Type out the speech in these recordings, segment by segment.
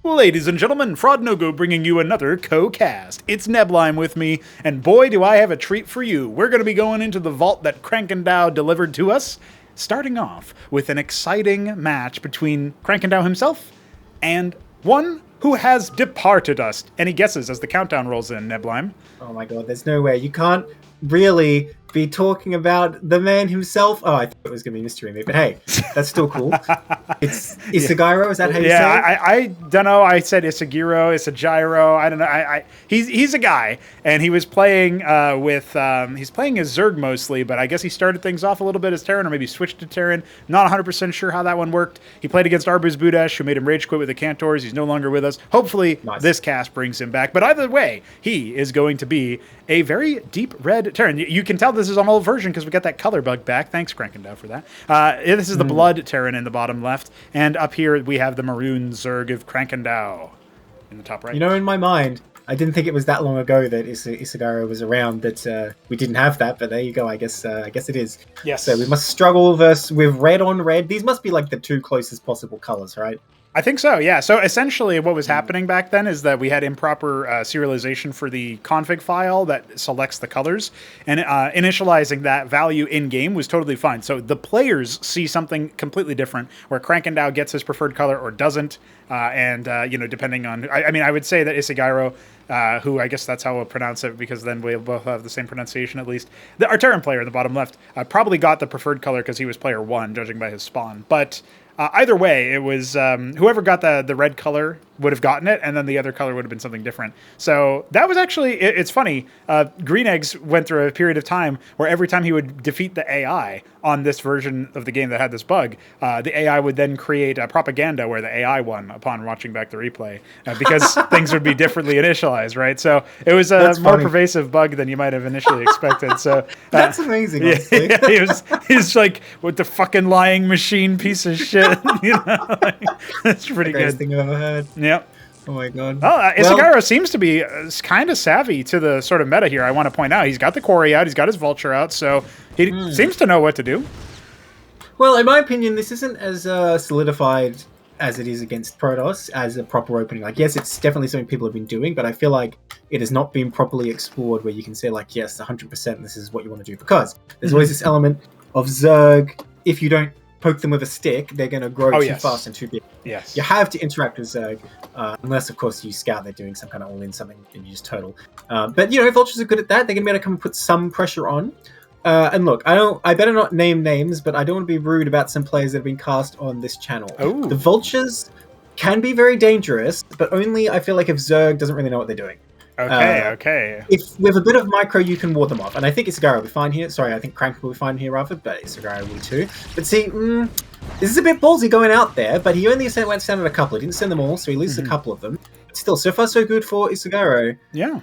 Ladies and gentlemen, Fraud No Go bringing you another co-cast. It's Neblime with me, and boy do I have a treat for you. We're going to be going into the vault that Krankendau delivered to us, starting off with an exciting match between Krankendau himself and one who has departed us. Any guesses as the countdown rolls in, Neblime? Oh my god, there's no way. You can't really be talking about the man himself. Oh, I thought it was going to be Mystery Me, but hey, that's still cool. It's Isigyro, is that how you say it? Yeah, I don't know. I said Isigyro, Isigyro. I don't know. He's a guy, and he was playing he's playing as Zerg mostly, but I guess he started things off a little bit as Terran, or maybe switched to Terran. Not 100% sure how that one worked. He played against Arbuz Budash, who made him rage quit with the Cantors. He's no longer with us. Hopefully, This cast brings him back. But either way, he is going to be a very deep red Terran. You can tell this is an old version because we got that color bug back. Thanks, Krankendau, for that. This is the blood Terran in the bottom left. And up here, we have the maroon Zerg of Krankendau in the top right. You know, in my mind, I didn't think it was that long ago that Isigyro was around, that we didn't have that, but there you go. I guess it is. Yes. So we must struggle with red on red. These must be like the two closest possible colors, right? I think so, yeah. So essentially what was happening back then is that we had improper serialization for the config file that selects the colors, and initializing that value in-game was totally fine. So the players see something completely different, where Krankendau gets his preferred color or doesn't, depending on... I would say that Isigyro, who I guess that's how we'll pronounce it, because then we'll both have the same pronunciation at least. Our Terran player in the bottom left probably got the preferred color because he was player 1, judging by his spawn. But... either way, it was whoever got the red color would have gotten it, and then the other color would have been something different. So that was actually, it's funny, Green Eggs went through a period of time where every time he would defeat the AI on this version of the game that had this bug, the AI would then create a propaganda where the AI won upon watching back the replay, because things would be differently initialized, right? So it was a more pervasive bug than you might have initially expected. So that's amazing, honestly. Yeah, he's like, what the fucking lying machine piece of shit. That's pretty good. Best thing I've ever heard. Yep. Oh my god. Oh, Isigyro seems to be kind of savvy to the sort of meta here. I want to point out he's got the quarry out, he's got his vulture out, so he seems to know what to do. Well, in my opinion, this isn't as solidified as it is against Protoss as a proper opening. Like, yes, it's definitely something people have been doing, but I feel like it has not been properly explored where you can say, like, yes, 100% this is what you want to do, because there's always this element of Zerg. If you don't poke them with a stick, they're going to grow too fast and too big. Yes. You have to interact with Zerg, unless, of course, you scout they're doing some kind of all-in something and you just total. But, Vultures are good at that. They're going to be able to come and put some pressure on. And look, I better not name names, but I don't want to be rude about some players that have been cast on this channel. Ooh. The Vultures can be very dangerous, but only, I feel like, if Zerg doesn't really know what they're doing. Okay. If with a bit of micro, you can ward them off. And I think Isigyro will be fine here. Sorry, I think Crank will be fine here, rather, but Isigyro will too. But see, this is a bit ballsy going out there, but he only went sent a couple. He didn't send them all, so he loses a couple of them. Still, so far so good for Isigyro. Yeah.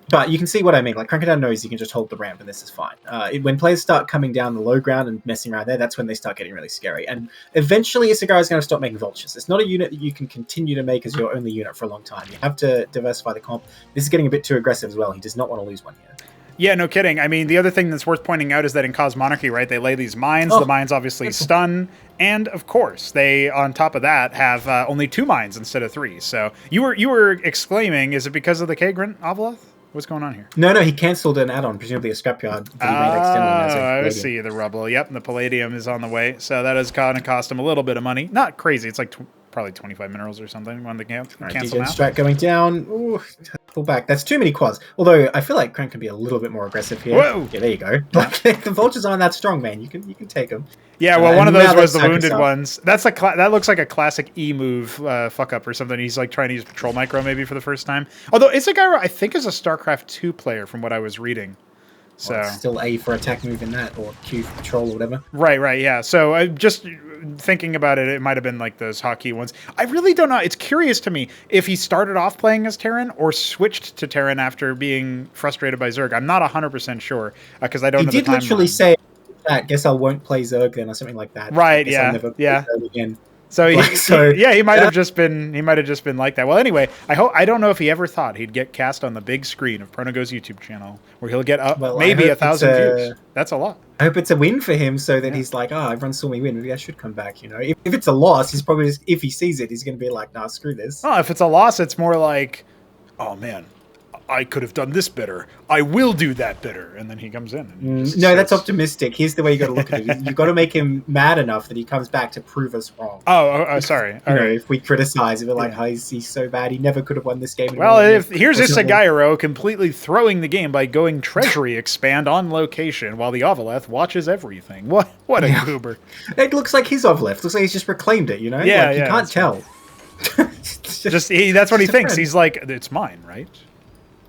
But you can see what I mean. Like, Krankendau knows you can just hold the ramp, and this is fine. When players start coming down the low ground and messing around there, that's when they start getting really scary. And eventually, Isigyro is going to stop making vultures. It's not a unit that you can continue to make as your only unit for a long time. You have to diversify the comp. This is getting a bit too aggressive as well. He does not want to lose one here. Yeah, no kidding. I mean, the other thing that's worth pointing out is that in Cosmonarchy, right, they lay these mines. The mines obviously stun. And, of course, they, on top of that, have only 2 mines instead of 3. So you were exclaiming, is it because of the Kagrant Avaloth? What's going on here? No, he cancelled an add-on, presumably a scrapyard. I see the rubble. Yep, and the palladium is on the way. So that is going to cost him a little bit of money. Not crazy. It's like probably 25 minerals or something. When they cancel out. Strike going down. Ooh, pull back. That's too many quads. Although I feel like Crank can be a little bit more aggressive here. Whoa! Yeah, there you go. The vultures aren't that strong, man. You can take them. Yeah, well, one of those was the wounded ones. That looks like a classic E move fuck up or something. He's like trying to use patrol micro maybe for the first time. Although Isigyro, I think, is a StarCraft 2 player from what I was reading. So still A for attack move in that, or Q for patrol or whatever. Right, yeah. So just thinking about it, it might have been like those hockey ones. I really don't know. It's curious to me if he started off playing as Terran or switched to Terran after being frustrated by Zerg. I'm not 100% sure because I don't know the timeline. He did literally say, I guess I won't play Zerg then, or something like that. Right, yeah. Again. So, he might yeah. have just been like that. Well, anyway, I don't know if he ever thought he'd get cast on the big screen of Pronogo's YouTube channel, where he'll get maybe 1,000 views. That's a lot. I hope it's a win for him, so that he's like, everyone saw me win. Maybe I should come back. If it's a loss, he's probably if he sees it, he's going to be like, nah, screw this. Oh, if it's a loss, it's more like, oh man, I could have done this better. I will do that better. And then he comes in. And that's optimistic. Here's the way you got to look at it. You've got to make him mad enough that he comes back to prove us wrong. Oh, sorry. If we criticize him, we're like, he's so bad. He never could have won this game. Well, here's Isigyro completely throwing the game by going treasury expand on location while the Ovaleth watches everything. What a goober. It looks like his Ovaleth. Looks like he's just reclaimed it, Yeah, you can't tell. That's what he thinks. He's like, it's mine, right?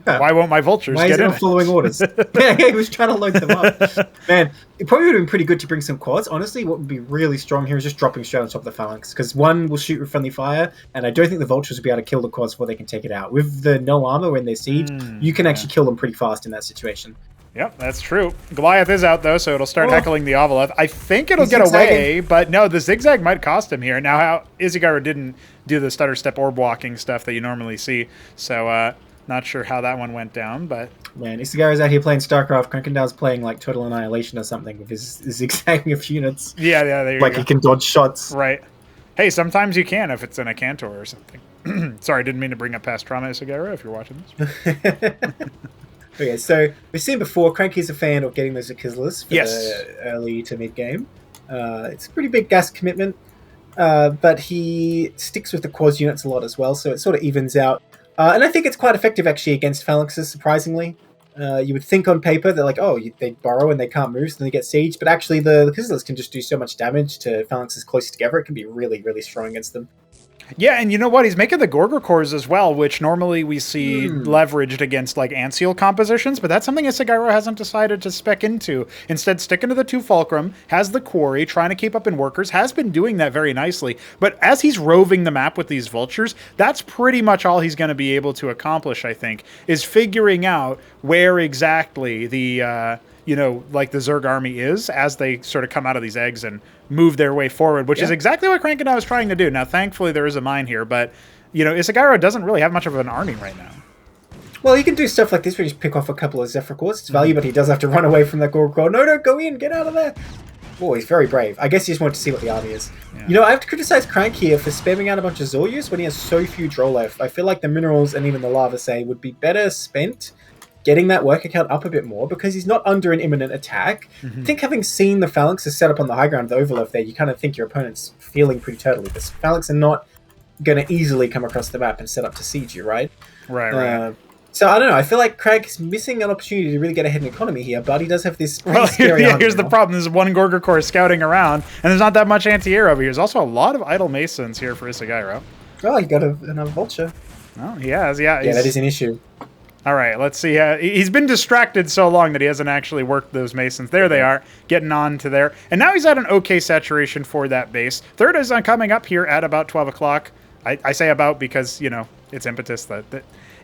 Yeah. Why won't my vultures get in? Why is he not following orders? He was trying to load them up. Man, it probably would have been pretty good to bring some quads. Honestly, what would be really strong here is just dropping straight on top of the phalanx, because one will shoot with friendly fire, and I don't think the vultures will be able to kill the quads before they can take it out. With the no armor when they're sieged, you can actually kill them pretty fast in that situation. Yep, that's true. Goliath is out, though, so it'll start heckling the Ovaleth. I think it'll get away, but no, the zigzag might cost him here. Now, how Isigyro didn't do the stutter step orb walking stuff that you normally see, so not sure how that one went down, but... Man, Isigyro's out here playing Starcraft. Krankendau's playing, like, Total Annihilation or something with his zigzagging of units. Yeah, there you go. Like, he can dodge shots. Right. Hey, sometimes you can if it's in a Cantor or something. Sorry, didn't mean to bring up past trauma, Isigyro, if you're watching this. Okay, so we've seen before, Cranky's a fan of getting those Achilles for the early to mid-game. It's a pretty big gas commitment, but he sticks with the quads units a lot as well, so it sort of evens out. And I think it's quite effective, actually, against phalanxes, surprisingly. You would think on paper that, like, they burrow and they can't move, so then they get sieged. But actually, the Achilles can just do so much damage to phalanxes close together. It can be really, really strong against them. Yeah, and you know what? He's making the Gorger cores as well, which normally we see leveraged against like Ancile compositions, but that's something Isigyro hasn't decided to spec into. Instead, sticking to the 2 Fulcrum, has the quarry, trying to keep up in workers, has been doing that very nicely. But as he's roving the map with these vultures, that's pretty much all he's going to be able to accomplish, I think, is figuring out where exactly the like the Zerg army is as they sort of come out of these eggs and move their way forward, which is exactly what Krankendau is trying to do. Now, thankfully, there is a mine here, but, Isigyro doesn't really have much of an army right now. Well, he can do stuff like this where you just pick off a couple of Zephyr cores. It's value, but he does have to run away from that Gorg core. No, go in, get out of there. Oh, he's very brave. I guess he just wanted to see what the army is. Yeah. I have to criticize Crank here for spamming out a bunch of Zoryus when he has so few draw left. I feel like the minerals and even the lava would be better spent getting that worker count up a bit more, because he's not under an imminent attack. I think having seen the phalanxes set up on the high ground, the overleft there, you kind of think your opponent's feeling pretty turtly. The phalanx are not going to easily come across the map and set up to siege you, right? Right. So I don't know. I feel like Craig's missing an opportunity to really get ahead in economy here, but he does have this scary army here's the problem. There's one Gorger core scouting around, and there's not that much anti-air over here. There's also a lot of idle masons here for Isigyro. Oh, he got another vulture. Oh, he has, yeah. Yeah, that is an issue. All right, let's see. He's been distracted so long that he hasn't actually worked those masons. There they are, getting on to there. And now he's at an okay saturation for that base. Third is coming up here at about 12 o'clock. I say about because, it's Impetus. That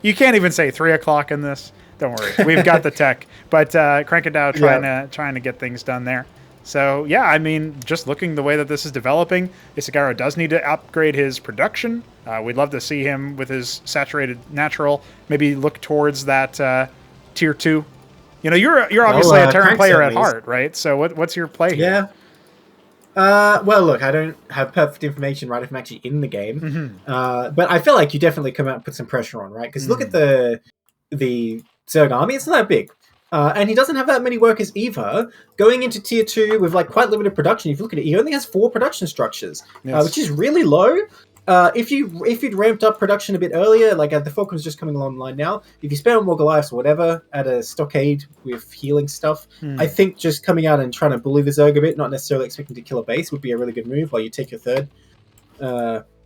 you can't even say 3 o'clock in this. Don't worry. We've got the tech. But Krankendau trying to get things done there. So, yeah, I mean, just looking the way that this is developing, Isigyro does need to upgrade his production. We'd love to see him with his saturated natural, maybe look towards that tier 2. You're obviously a Terran player at heart, right? So what's your play here? Yeah. Well, look, I don't have perfect information right if I'm actually in the game. But I feel like you definitely come out and put some pressure on, right? Because look at the Zerg army, it's not that big. And he doesn't have that many workers either. Going into tier 2 with quite limited production, if you look at it, he only has 4 production structures, which is really low. If you'd ramped up production a bit earlier, the Falcon's just coming online now, if you spend on more Goliaths or whatever at a stockade with healing stuff, I think just coming out and trying to bully the Zerg a bit, not necessarily expecting to kill a base, would be a really good move while you take your third.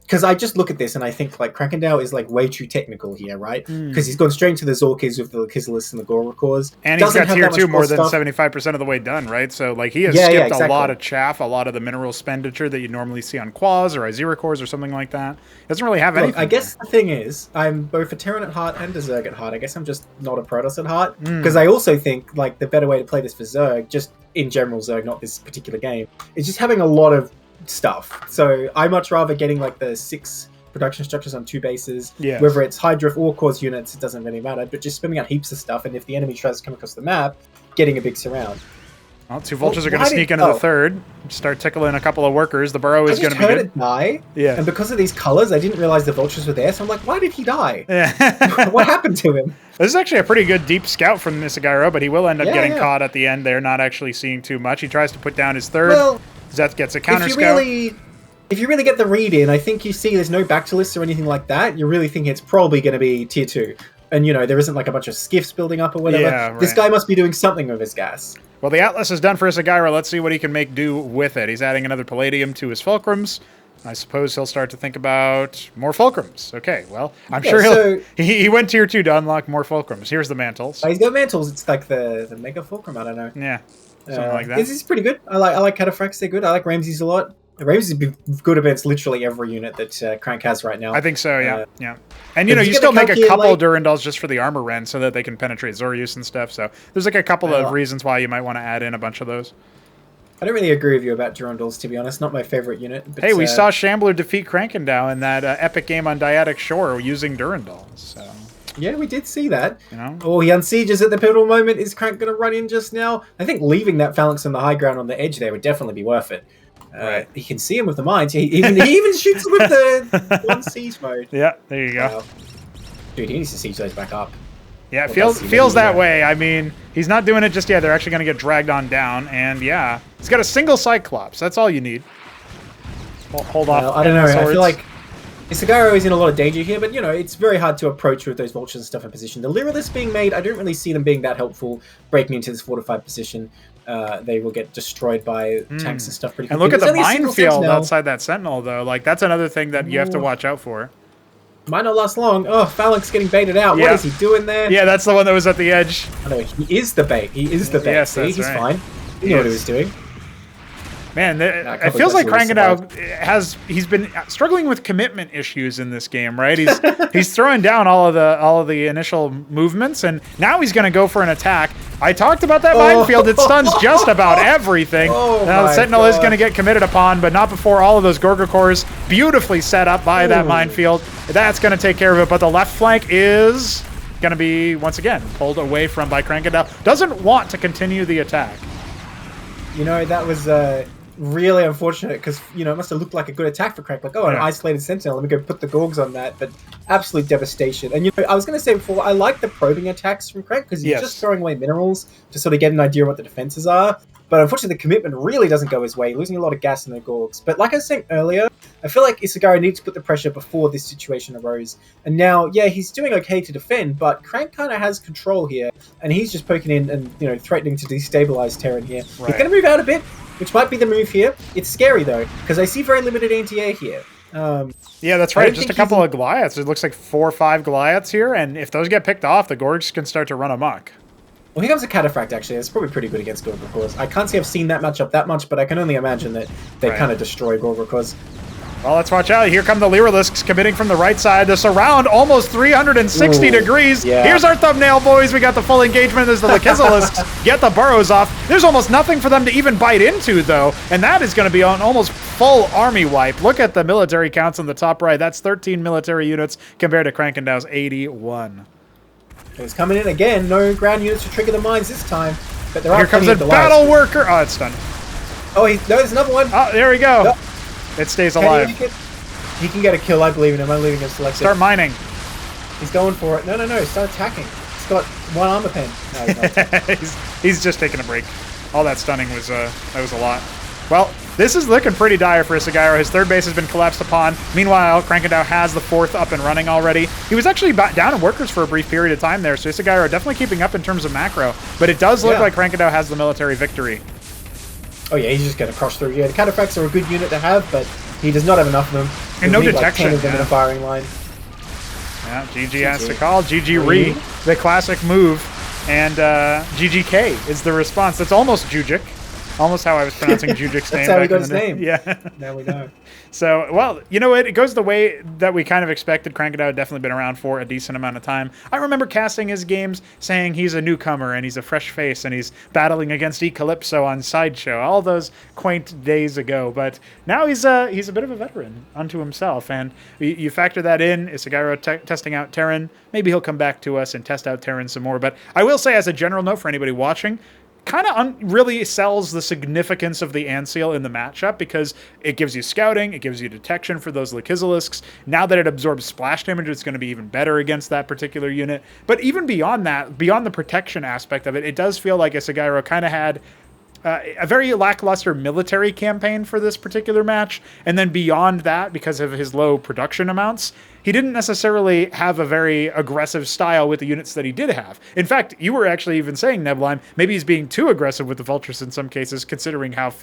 Because I just look at this and I think Krankendau is way too technical here, right? Because he's gone straight into the Zorkis with the Kislelis and the Goror cores. And he's got tier 2 more than 75% of the way done, right? So he has skipped a lot of chaff, a lot of the mineral expenditure that you normally see on Quas or Isigyro cores or something like that. He doesn't really have anything. I guess the thing is, I'm both a Terran at heart and a Zerg at heart. I guess I'm just not a Protoss at heart. Because I also think the better way to play this for Zerg, just in general Zerg, not this particular game, is just having a lot of stuff. So I much rather getting like the 6 production structures on 2 bases. Yes. Whether it's Hydra or Cause units, it doesn't really matter. But just spamming out heaps of stuff, and if the enemy tries to come across the map, getting a big surround. Well, 2 vultures are going to sneak into the third, start tickling a couple of workers. The burrow is going to be good. I just heard it die, yeah. And because of these colors, I didn't realize the vultures were there. So I'm like, why did he die? Yeah. What happened to him? This is actually a pretty good deep scout from Isigyro, but he will end up getting caught at the end there, not actually seeing too much. He tries to put down his third. Well, Zeth gets a counter scout. If you really get the read in, I think you see there's no back to lists or anything like that. You're really thinking it's probably going to be tier 2. And, there isn't like a bunch of skiffs building up or whatever. Yeah, right. This guy must be doing something with his gas. Well, the Atlas is done for Isigyro. Let's see what he can make do with it. He's adding another Palladium to his Fulcrums. I suppose he'll start to think about more Fulcrums. Okay, well, I'm sure he went tier 2 to unlock more Fulcrums. Here's the Mantles. He's got Mantles. It's like the Mega Fulcrum, I don't know. Yeah, something like that. This is pretty good. I like Cataphracts, they're good. I like Ramses a lot. Ramses would be good against literally every unit that Crank has right now. I think so, yeah. Yeah. And, you still make a couple Durandals just for the armor rend so that they can penetrate Zorius and stuff. So there's like a couple of reasons why you might want to add in a bunch of those. I don't really agree with you about Durandals, to be honest. Not my favorite unit. But, hey, we saw Shambler defeat Krankendau in that epic game on Dyadic Shore using Durandals. So. Yeah, we did see that. Oh, he unsieges at the pivotal moment. Is Crank going to run in just now? I think leaving that Phalanx on the high ground on the edge there would definitely be worth it. Right. He can see him with the mines. He even shoots him with the one siege mode. Yeah, there you go. Dude, he needs to siege those back up. Yeah, it feels that way. I mean, he's not doing it just yet. They're actually going to get dragged on down. And yeah, he's got a single Cyclops. That's all you need. Hold off. I don't know. I feel like Isigyro is in a lot of danger here, but it's very hard to approach with those vultures and stuff in position. The Lyrilists being made, I don't really see them being that helpful breaking into this fortified position. They will get destroyed by tanks and stuff pretty quickly. And look at the minefield outside that Sentinel, though. Like, that's another thing that you have to watch out for. Might not last long. Oh, Phalanx getting baited out. Yeah. What is he doing there? Yeah, that's the one that was at the edge. I know, he is the bait. He is the bait. Yes, see, he's fine. He knew what he was doing. Man, it feels like Krankendau he's been struggling with commitment issues in this game, right? He's throwing down all of the initial movements, and now he's going to go for an attack. I talked about that minefield. It stuns just about everything. Now the Sentinel is going to get committed upon, but not before all of those Gorga cores beautifully set up by that minefield. That's going to take care of it, but the left flank is going to be, once again, pulled away from by Krankendau. Doesn't want to continue the attack. That was really unfortunate because, it must have looked like a good attack for Crank. Like, an isolated Sentinel. Let me go put the Gorgs on that. But absolute devastation. And, I was going to say before, I like the probing attacks from Crank because he's just throwing away minerals to sort of get an idea of what the defenses are. But unfortunately, the commitment really doesn't go his way, losing a lot of gas in the Gorgs. But like I was saying earlier, I feel like Isigyro needs to put the pressure before this situation arose. And now, he's doing okay to defend, but Crank kind of has control here. And he's just poking in and, threatening to destabilize Terran here. Right. He's going to move out a bit, which might be the move here. It's scary, though, because I see very limited anti-air here. Yeah, that's right. Just a couple of Goliaths. It looks like 4 or 5 Goliaths here, and if those get picked off, the Gorgs can start to run amok. Well, here comes a Cataphract, actually. It's probably pretty good against Gorga cores. I can't say I've seen that matchup that much, but I can only imagine that they kind of destroy Gorga cores. Well, let's watch out. Here come the Lyrilisks committing from the right side. The surround almost 360 degrees. Yeah. Here's our thumbnail, boys. We got the full engagement as the Lakizilisks get the burrows off. There's almost nothing for them to even bite into, though, and that is going to be an almost full army wipe. Look at the military counts on the top right. That's 13 military units compared to Krankendau's 81. He's coming in again. No ground units to trigger the mines this time. But there are Here comes a battle worker. Oh, it's done. Oh, there's another one. Oh, there we go. Oh. It stays alive. He can get a kill, I believe in him. I'm leaving him selected. Start mining. He's going for it. No. Start attacking. He's got one armor pen. No, he's not. he's just taking a break. All that stunning was that was a lot. Well, this is looking pretty dire for Isigyro. His third base has been collapsed upon. Meanwhile, Krankendau has the fourth up and running already. He was actually down in workers for a brief period of time there, so Isigyro definitely keeping up in terms of macro. But it does look like Krankendau has the military victory. Oh yeah, he's just going to cross through. Yeah, the Cataphracts are a good unit to have, but he does not have enough of them. And no detection. Like 10 of them in a firing line. Yeah, GG has to call. GG Re, the classic move. And GGK is the response. That's almost Jujic. Almost how I was pronouncing Jujik's name. That's how he back got in his the day. name. Yeah. There we go. So, well, you know what? It goes the way that we kind of expected. Krankendau had definitely been around for a decent amount of time. I remember casting his games saying he's a newcomer and he's a fresh face and he's battling against Eclipso on Sideshow, all those quaint days ago. But now he's a bit of a veteran unto himself. And you factor that in, Isigyro testing out Terran. Maybe he'll come back to us and test out Terran some more. But I will say, as a general note for anybody watching, kind of really sells the significance of the Ancile in the matchup because it gives you scouting, it gives you detection for those Lakizilisks. Now that it absorbs splash damage, it's going to be even better against that particular unit. But even beyond that, beyond the protection aspect of it, it does feel like Isigyro kind of had a very lackluster military campaign for this particular match. And then beyond that, because of his low production amounts, he didn't necessarily have a very aggressive style with the units that he did have. In fact, you were actually even saying, Neblime, maybe he's being too aggressive with the Vultures in some cases, considering how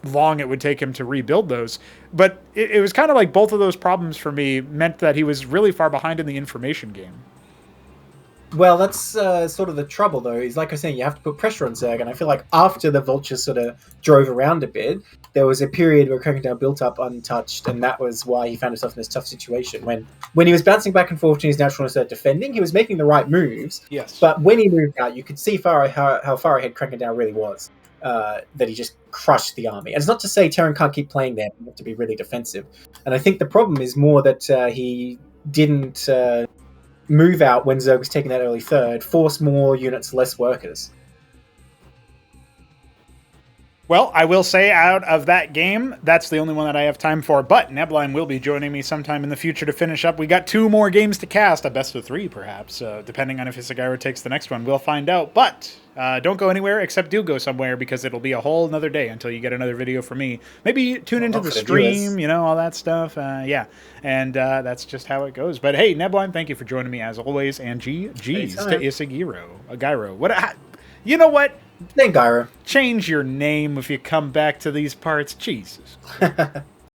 long it would take him to rebuild those. But it was kind of like both of those problems for me meant that he was really far behind in the information game. Well, that's sort of the trouble, though. Is like I was saying, you have to put pressure on Zerg, and I feel like after the Vultures sort of drove around a bit, there was a period where Krankendau built up untouched, and that was why he found himself in this tough situation. When he was bouncing back and forth to his natural instead of defending, he was making the right moves. Yes. But when he moved out, you could see how far ahead Krankendau really was. That he just crushed the army. And it's not to say Terran can't keep playing there, you have to be really defensive. And I think the problem is more that he didn't move out when Zerg was taking that early third, force more units, less workers. Well, I will say out of that game, that's the only one that I have time for, but Neblime will be joining me sometime in the future to finish up. We got 2 more games to cast, a best of 3 perhaps, depending on if Isigyro takes the next one. We'll find out, but don't go anywhere, except do go somewhere, because it'll be a whole another day until you get another video from me. Maybe tune into the stream, you know, all that stuff, yeah, and that's just how it goes. But hey, Neblime, thank you for joining me as always, and GG's to Isigyro. Gyro. You know what? Then Gyro. Change your name if you come back to these parts. Jesus.